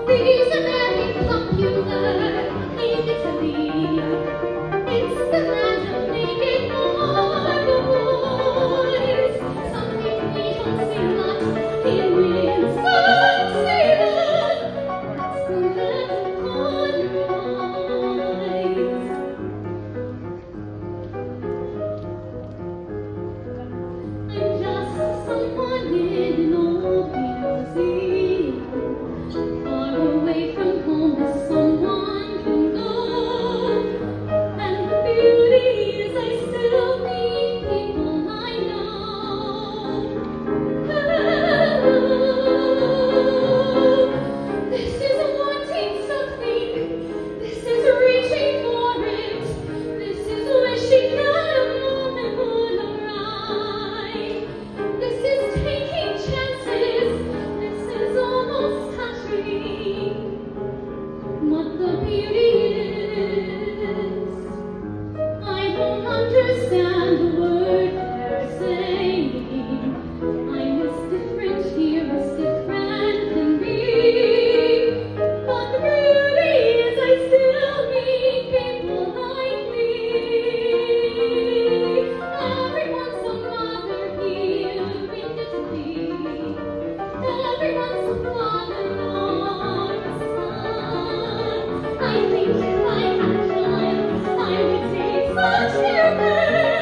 Reason popular in Italy. It's the land of naked boys. Some think we don't see much in Williamsburg, that's the land of Cornwall. I'm just someone in an old museum, far away from home as someone can go. And the beauty is I still meet people I know. This is wanting something. This is reaching for it. This is wishing that a moment would arrive. This is taking chances. This is almost touching what the beauty is. I don't understand the word they're saying. I'm as different here as different can be. But the beauty is I still meet people like me. Everyone's a mother here in Italy. Everyone's a father or a son. I think if I had a child, I would take such care.